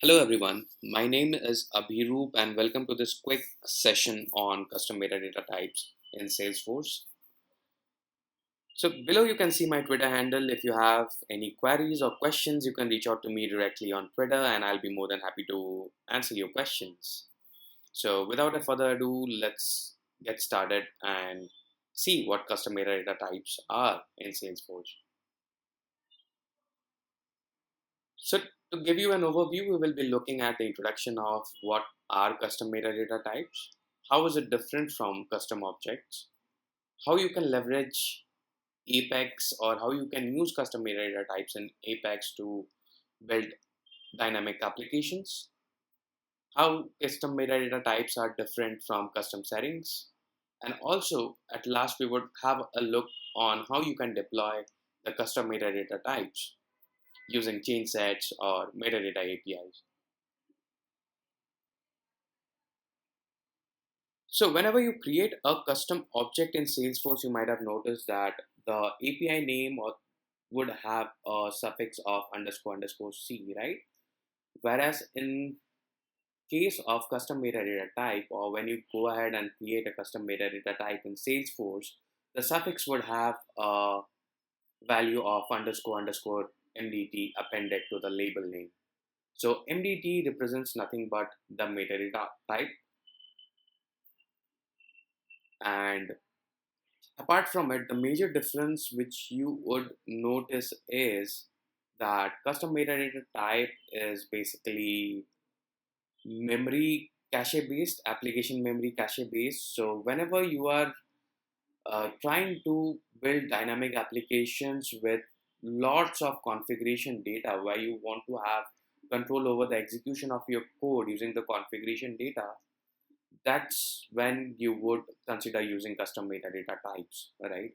Hello everyone, my name is Abhiroop and welcome to this quick session on custom metadata types in Salesforce. So below you can see my Twitter handle. If you have any queries or questions, you can reach out to me directly on Twitter and I'll be more than happy to answer your questions. So without a further ado, let's get started and see what custom metadata types are in Salesforce. So to give you an overview, we will be looking at the introduction of what are custom metadata types, how is it different from custom objects, how you can leverage Apex or how you can use custom metadata types in Apex to build dynamic applications, how custom metadata types are different from custom settings, and also at last we would have a look on how you can deploy the custom metadata types using chain sets or metadata APIs. So whenever you create a custom object in Salesforce, you might have noticed that the API name would have a suffix of underscore underscore C, right? Whereas in case of custom metadata type, or when you go ahead and create a custom metadata type in Salesforce, the suffix would have a value of underscore underscore MDT appended to the label name. So MDT represents nothing but the metadata type, and apart from it, the major difference which you would notice is that custom metadata type is basically memory cache based, application memory cache based. So whenever you are trying to build dynamic applications with lots of configuration data where you want to have control over the execution of your code using the configuration data, that's when you would consider using custom metadata types, right?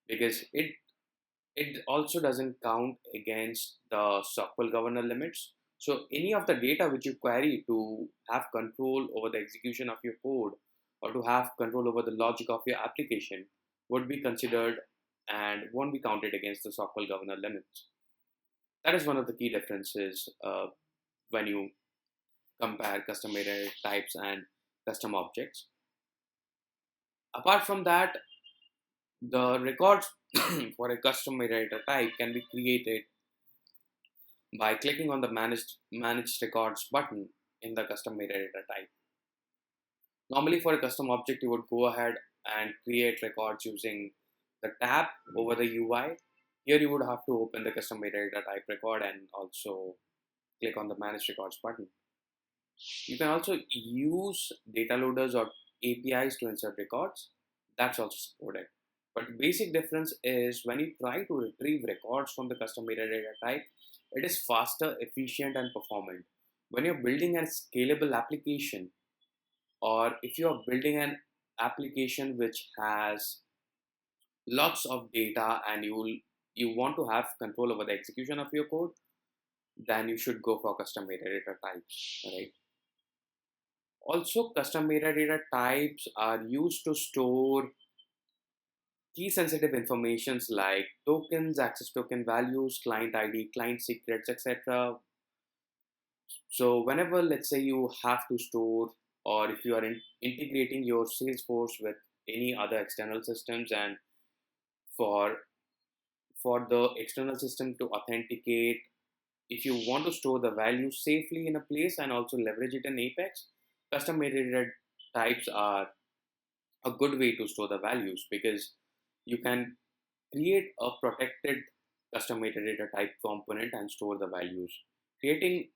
Because it also doesn't count against the SQL governor limits. So any of the data which you query to have control over the execution of your code or to have control over the logic of your application would be considered and won't be counted against the SQL governor limits. That is one of the key differences when you compare custom metadata types and custom objects. Apart from that, the records for a custom metadata type can be created by clicking on the managed records button in the custom metadata type. Normally for a custom object, you would go ahead and create records using the tab over the UI. Here you would have to open the custom metadata type record and also click on the manage records button. You can also use data loaders or APIs to insert records. That's also supported. But basic difference is when you try to retrieve records from the custom metadata type, it is faster, efficient, and performant. When you're building a scalable application, or if you are building an application which has lots of data and you want to have control over the execution of your code, then you should go for custom metadata types, right? Also, custom metadata types are used to store key sensitive informations like tokens, access token values, client ID, client secrets, etc. So whenever, let's say, you have to store, or if you are integrating your Salesforce with any other external systems, and for the external system to authenticate, if you want to store the value safely in a place and also leverage it in Apex, custom metadata types are a good way to store the values, because you can create a protected custom metadata type component and store the values. Creating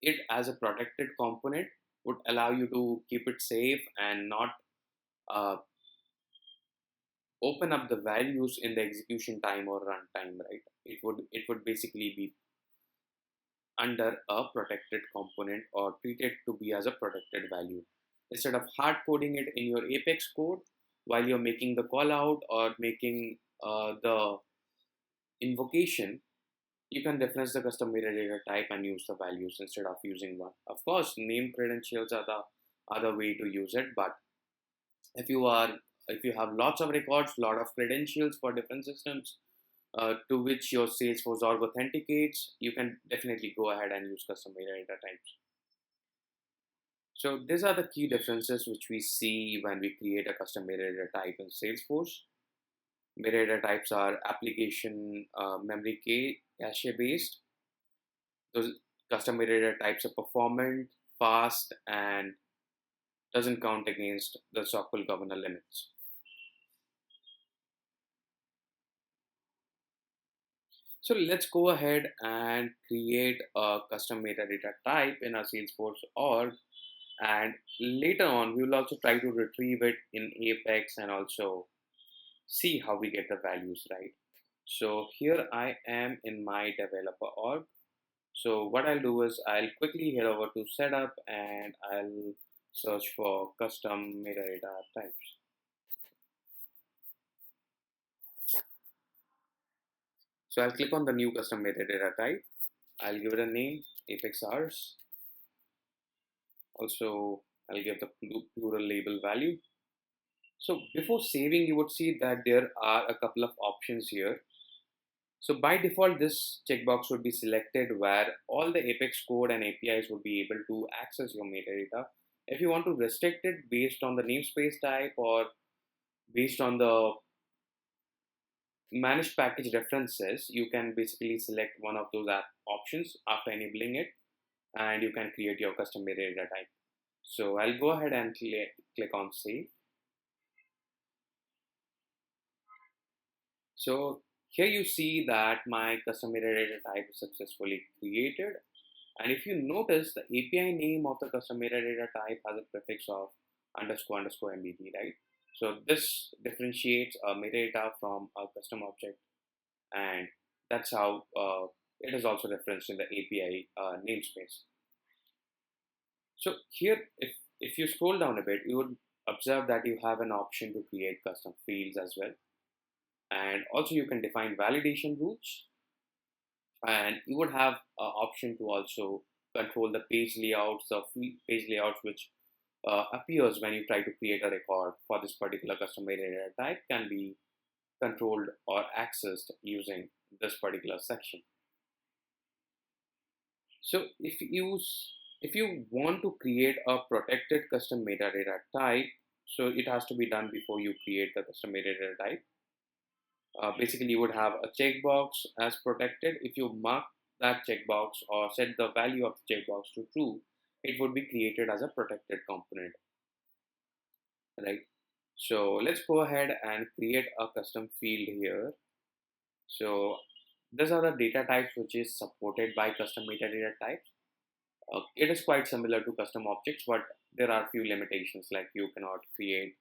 it as a protected component would allow you to keep it safe and not uh, open up the values in the execution time or runtime, right? It would basically be under a protected component or treated to be as a protected value. Instead of hard coding it in your Apex code while you're making the call out or making the invocation, you can reference the custom metadata type and use the values instead of using one. Of course, name credentials are the other way to use it, but if you are if you have lots of records, lot of credentials for different systems, to which your Salesforce org authenticates, you can definitely go ahead and use custom metadata types. So these are the key differences which we see when we create a custom metadata type in Salesforce. Metadata types are application memory cache based. Those custom metadata types are performant, fast, and doesn't count against the SOQL governor limits. So let's go ahead and create a custom metadata type in our Salesforce org, and later on we will also try to retrieve it in Apex and also see how we get the values right. So here I am in my developer org. So what I'll do is I'll quickly head over to setup and I'll search for custom metadata types. So I'll click on the new custom metadata type. I'll give it a name, Apex hours. Also, I'll give the plural label value. So before saving, you would see that there are a couple of options here. So by default, this checkbox would be selected where all the Apex code and APIs would be able to access your metadata. If you want to restrict it based on the namespace type or based on the managed package references, you can basically select one of those options after enabling it, and you can create your custom metadata type. So I'll go ahead and click on save. So here you see that my custom metadata type is successfully created. And if you notice, the API name of the custom metadata type has a prefix of underscore underscore MBT, right? So this differentiates a metadata from a custom object, and that's how it is also referenced in the API namespace. So here, if you scroll down a bit, you would observe that you have an option to create custom fields as well. And also you can define validation rules, and you would have an option to also control the page layouts, page layouts which appears when you try to create a record for this particular custom metadata type can be controlled or accessed using this particular section. So if you want to create a protected custom metadata type, so it has to be done before you create the custom metadata type. Basically, you would have a checkbox as protected. If you mark that checkbox or set the value of the checkbox to true, it would be created as a protected component, right? So let's go ahead and create a custom field here. So these are the data types which is supported by custom metadata types. It is quite similar to custom objects, but there are few limitations like you cannot create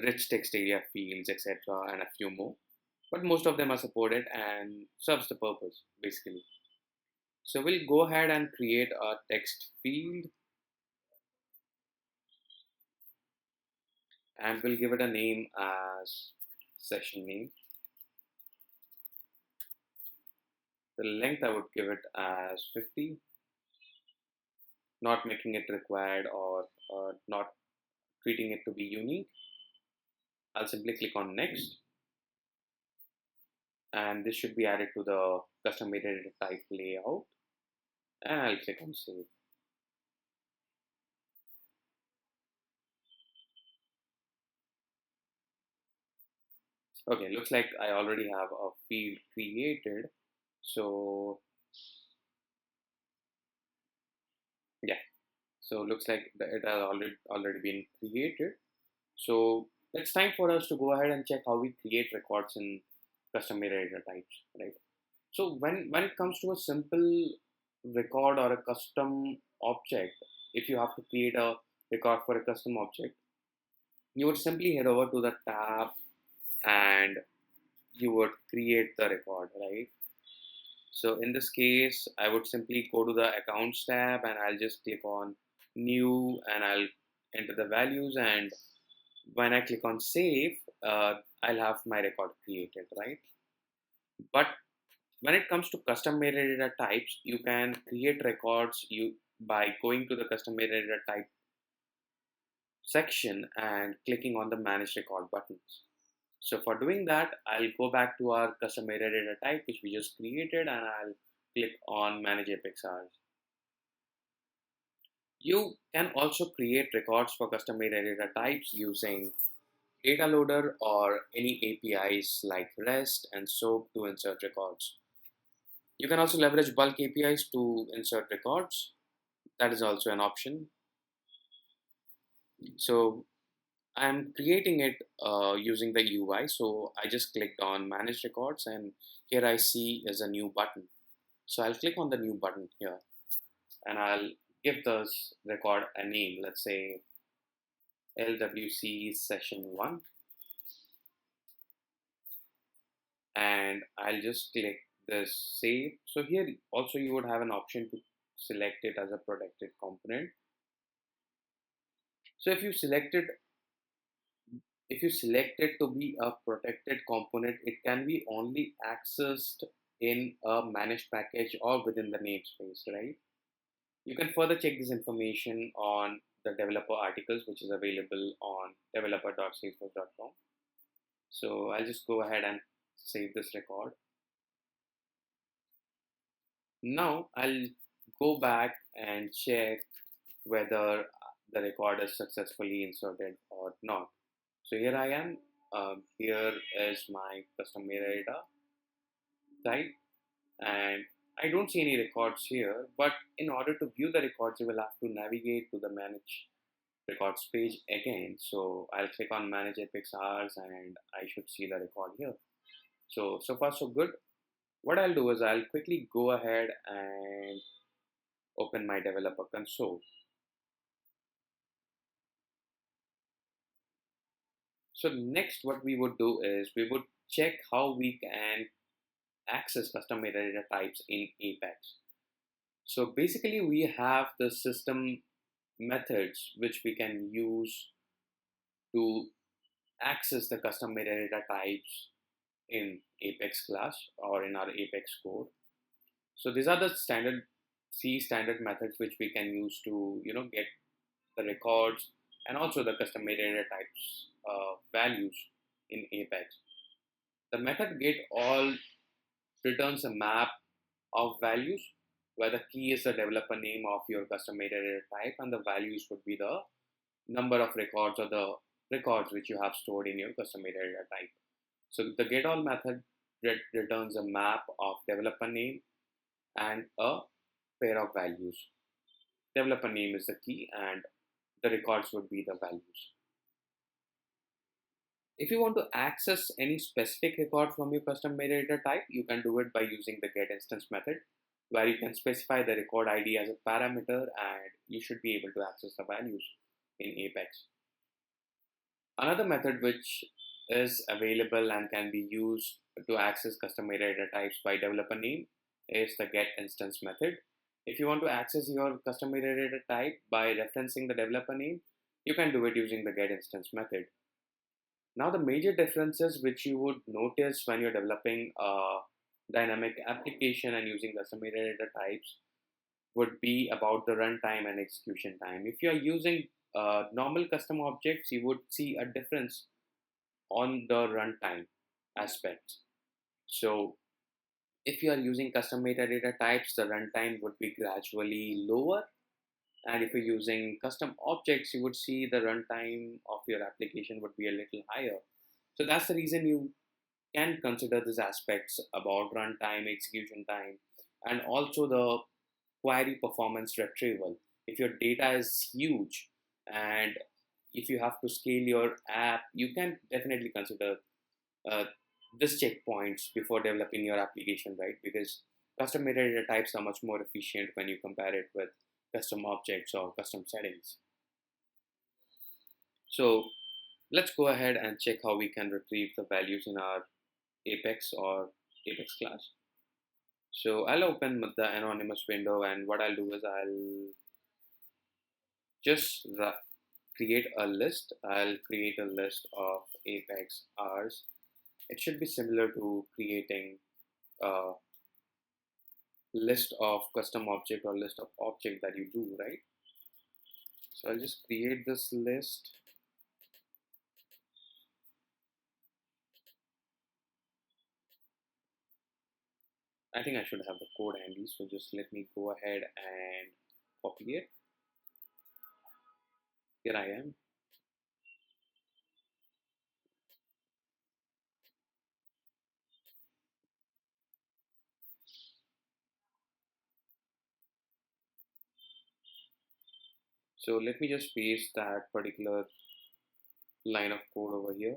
rich text area fields, etc., and a few more. But most of them are supported and serves the purpose basically. So we'll go ahead and create a text field, and we'll give it a name as session name. The length I would give it as 50, not making it required or not treating it to be unique. I'll simply click on next, and this should be added to the custom metadata type layout, and I'll click on save. Okay, looks like I already have a field created. So yeah, so looks like it has already been created. So it's time for us to go ahead and check how we create records in custom metadata types, right? So when it comes to a simple record or a custom object, if you have to create a record for a custom object, you would simply head over to the tab and you would create the record, right? So in this case, I would simply go to the accounts tab and I'll just click on new and I'll enter the values, and when I click on save, I'll have my record created, right? But when it comes to custom metadata types, you can create records by going to the custom metadata type section and clicking on the manage record buttons. So for doing that, I'll go back to our custom metadata type, which we just created, and I'll click on Manage Apex hours. You can also create records for custom metadata types using data loader or any APIs like REST and SOAP to insert records. You can also leverage bulk APIs to insert records. That is also an option. So I'm creating it using the UI. So I just clicked on Manage Records, and here I see is a new button. So I'll click on the new button here, and I'll give this record a name. Let's say LWC session 1, and I'll just click this save. So here also you would have an option to select it as a protected component. So if you select it to be a protected component, it can be only accessed in a managed package or within the namespace, right? You can further check this information on the developer articles, which is available on developer.salesforce.com. So I'll just go ahead and save this record. Now I'll go back and check whether the record is successfully inserted or not. So here I am. Here is my custom metadata type, and I don't see any records here. But in order to view the records, you will have to navigate to the Manage Records page again. So I'll click on Manage Apex hours, and I should see the record here. So far so good. What I'll do is I'll quickly go ahead and open my developer console. So next what we would do is we would check how we can access custom metadata types in Apex. So basically we have the system methods which we can use to access the custom metadata types in Apex class or in our Apex code. So these are the standard methods which we can use to get the records and also the custom metadata types values in Apex. The method get all returns a map of values where the key is the developer name of your custom metadata type and the values would be the number of records or the records which you have stored in your custom metadata type. So the getAll method returns a map of developer name and a pair of values. Developer name is the key and the records would be the values. If you want to access any specific record from your custom metadata type, you can do it by using the getInstance method, where you can specify the record ID as a parameter and you should be able to access the values in Apex. Another method which is available and can be used to access custom metadata types by developer name is the getInstance method. If you want to access your custom metadata type by referencing the developer name, you can do it using the getInstance method. Now the major differences which you would notice when you're developing a dynamic application and using custom metadata types would be about the runtime and execution time. If you are using normal custom objects, you would see a difference on the runtime aspects. So if you are using custom metadata types, the runtime would be gradually lower. And if you're using custom objects, you would see the runtime of your application would be a little higher. So that's the reason you can consider these aspects about runtime, execution time, and also the query performance retrieval. If your data is huge and if you have to scale your app, you can definitely consider uh, this checkpoints before developing your application, right? Because custom metadata types are much more efficient when you compare it with custom objects or custom settings. So let's go ahead and check how we can retrieve the values in our Apex or Apex class. So I'll open the anonymous window, and what I'll do is I'll just create a list. I'll create a list of Apex hours. It should be similar to creating a list of custom object or list of object that you do, right? So I'll just create this list. I think I should have the code handy, so just let me go ahead and copy it. Here I am. So let me just paste that particular line of code over here.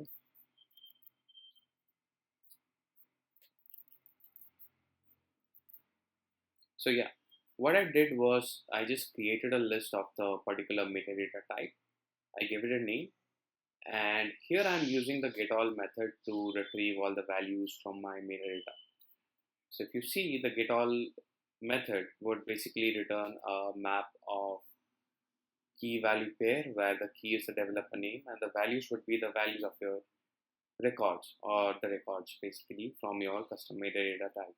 So yeah, what I did was I just created a list of the particular metadata type. I gave it a name, and here I'm using the getAll method to retrieve all the values from my metadata. So if you see, the getAll method would basically return a map of key value pair where the key is the developer name and the values would be the values of your records, or the records basically from your custom metadata type.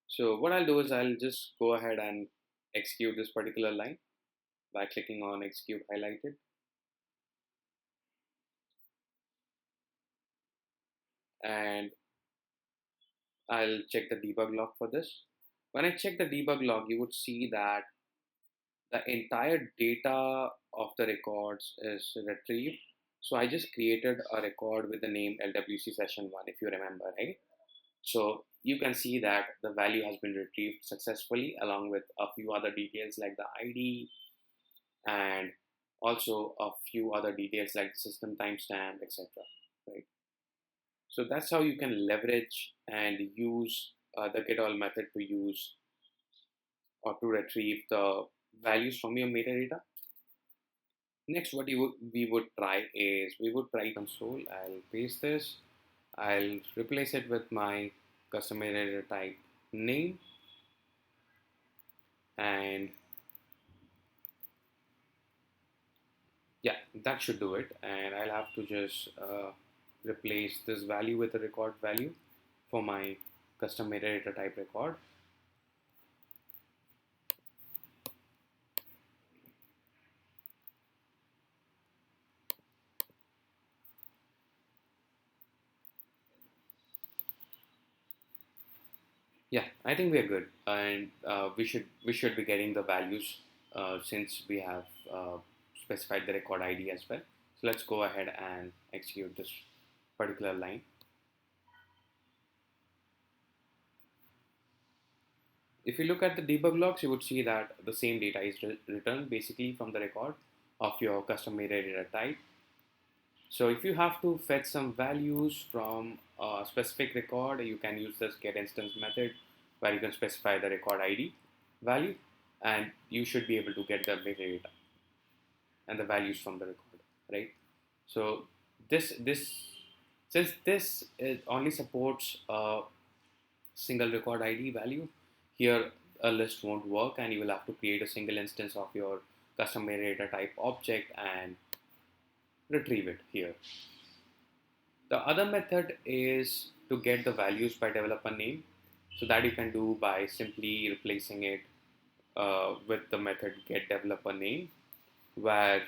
So what I'll do is I'll just go ahead and execute this particular line by clicking on execute highlighted, and I'll check the debug log for this. When I check the debug log, you would see that the entire data of the records is retrieved. So I just created a record with the name LWC session 1, if you remember, right? So you can see that the value has been retrieved successfully along with a few other details like the ID and also a few other details like the system timestamp, etc. Right. So that's how you can leverage and use the getAll method to use or to retrieve the values from your metadata. Next, what we would try is we would try console. I'll paste this. I'll replace it with my custom metadata type name, and yeah, that should do it. And I'll have to just replace this value with a record value for my custom metadata type record. Yeah, I think we are good, and we should be getting the values since we have specified the record ID as well. So let's go ahead and execute this particular line. If you look at the debug logs, you would see that the same data is returned basically from the record of your custom metadata type. So if you have to fetch some values from a specific record, you can use this get instance method where you can specify the record ID value, and you should be able to get the metadata and the values from the record, right? So this since this only supports a single record ID value, here a list won't work, and you will have to create a single instance of your custom metadata type object and retrieve it here. The other method is to get the values by developer name. So that you can do by simply replacing it with the method get developer name, where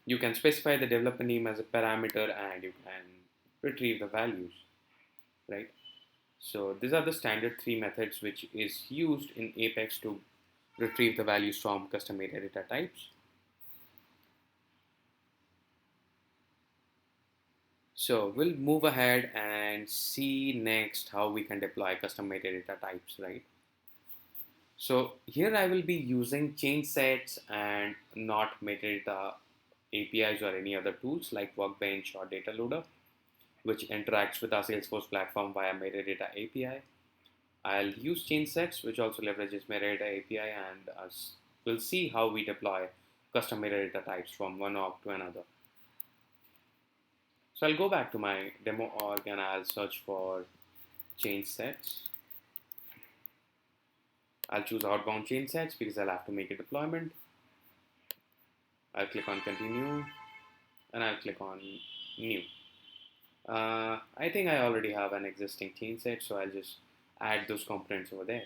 you can specify the developer name as a parameter and you can retrieve the values, right? So these are the standard three methods which is used in Apex to retrieve the values from custom metadata types. So we'll move ahead and see next how we can deploy custom metadata types, right? So here I will be using chain sets and not metadata APIs or any other tools like Workbench or Data Loader, which interacts with our Salesforce platform via metadata API. I'll use chain sets, which also leverages metadata API, and we'll see how we deploy custom metadata types from one org to another. So I'll go back to my demo org and I'll search for chain sets. I'll choose outbound chain sets because I'll have to make a deployment. I'll click on continue and I'll click on new. I think I already have an existing chain set, so I'll just add those components over there.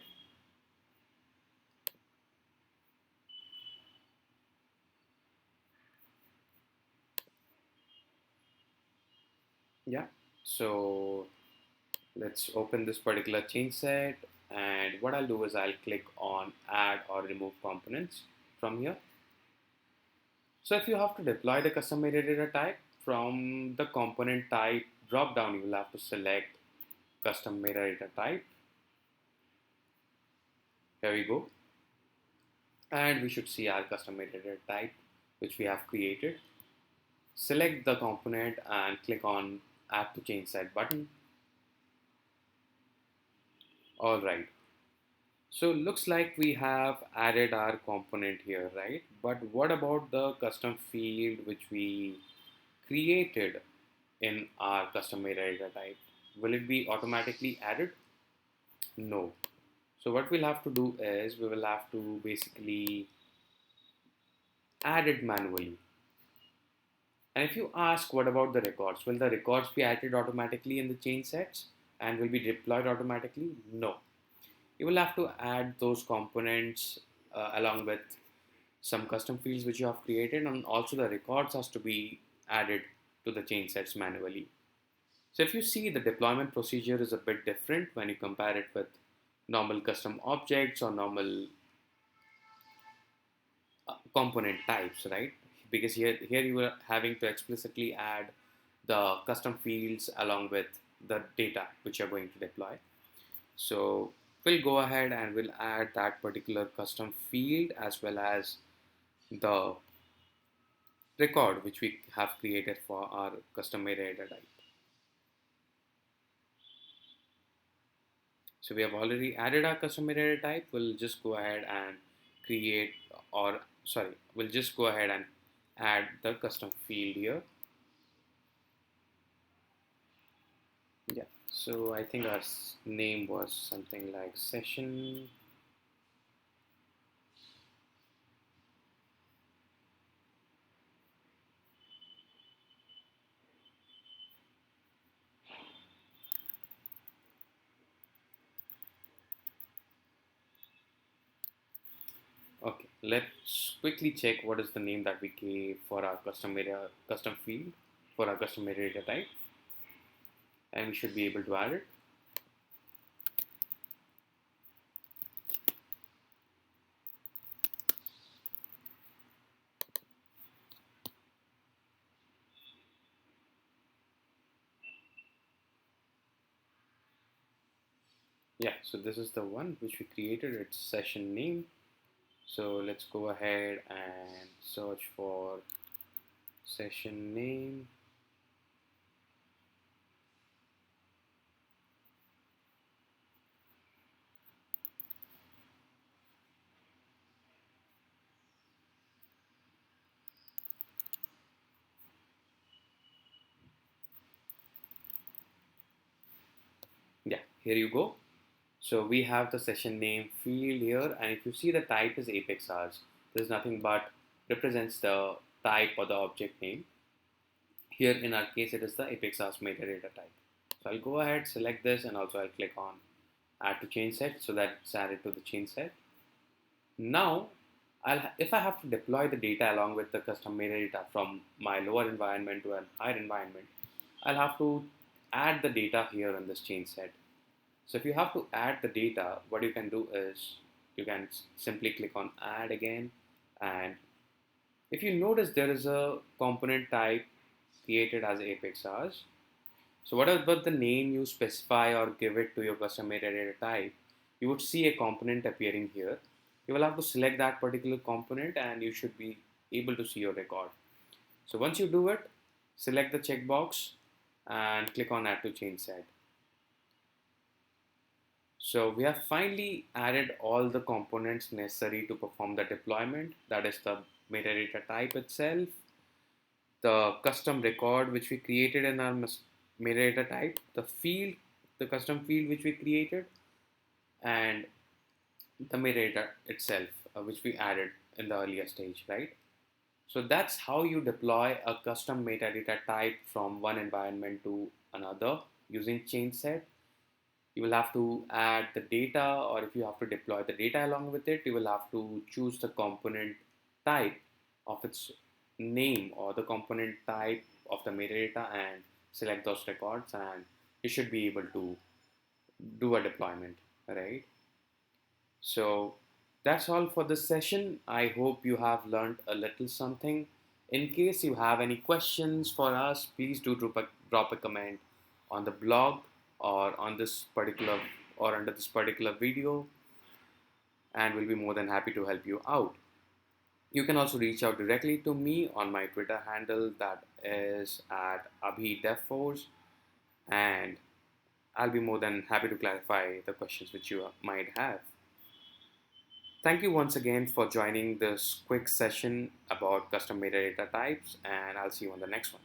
Yeah, so Let's open this particular change set, and what I'll do is I'll click on add or remove components from here. So if you have to deploy the custom metadata type from the component type drop down, you will have to select custom metadata type. Here we go. And we should see our custom metadata type which we have created. Select the component and click on add to change set button. All right. So looks like we have added our component here, right? But what about the custom field which we created in our custom metadata type? Will it be automatically added? No. So what we'll have to do is we will have to basically add it manually. And if you ask what about the records, will the records be added automatically in the change sets and will be deployed automatically? No. You will have to add those components along with some custom fields which you have created, and also the records has to be added to the change sets manually. So if you see, the deployment procedure is a bit different when you compare it with normal custom objects or normal component types, right? Because here you are having to explicitly add the custom fields along with the data which you're going to deploy. So we'll go ahead and we'll add that particular custom field as well as the record which we have created for our custom metadata type. So we have already added our custom metadata type. We'll just go ahead and create, or sorry, we'll just go ahead and add the custom field here. Yeah, so I think our name was something like session. Okay, let's quickly check what is the name that we gave for our custom field for our custom metadata type, and we should be able to add it. Yeah, so this is the one which we created. It's session name. So let's go ahead and search for session name. Yeah, here you go. So we have the session name field here, and if you see, the type is Apex hours. There's nothing but represents the type or the object name. Here in our case, it is the Apex hours metadata type. So I'll go ahead, select this, and also I'll click on add to change set so that it's added to the change set. Now, if I have to deploy the data along with the custom metadata from my lower environment to a higher environment, I'll have to add the data here in this change set. So if you have to add the data, what you can do is you can simply click on add again. And if you notice, there is a component type created as Apex hours. So whatever the name you specify or give it to your custom metadata type, you would see a component appearing here. You will have to select that particular component and you should be able to see your record. So once you do it, select the checkbox and click on add to change set. So we have finally added all the components necessary to perform the deployment. That is the metadata type itself, the custom record which we created in our metadata type, the field, the custom field which we created, and the metadata itself, which we added in the earlier stage, right? So that's how you deploy a custom metadata type from one environment to another using change set. You will have to add the data, or if you have to deploy the data along with it, you will have to choose the component type of its name or the component type of the metadata and select those records, and you should be able to do a deployment, right? So that's all for this session. I hope you have learned a little something. In case you have any questions for us, please do drop a comment on the blog or on this particular or under this particular video, and we'll be more than happy to help you out. You can also reach out directly to me on my Twitter handle, that is at abhidevforce, and I'll be more than happy to clarify the questions which you might have. Thank you once again for joining this quick session about custom metadata types, and I'll see you on the next one.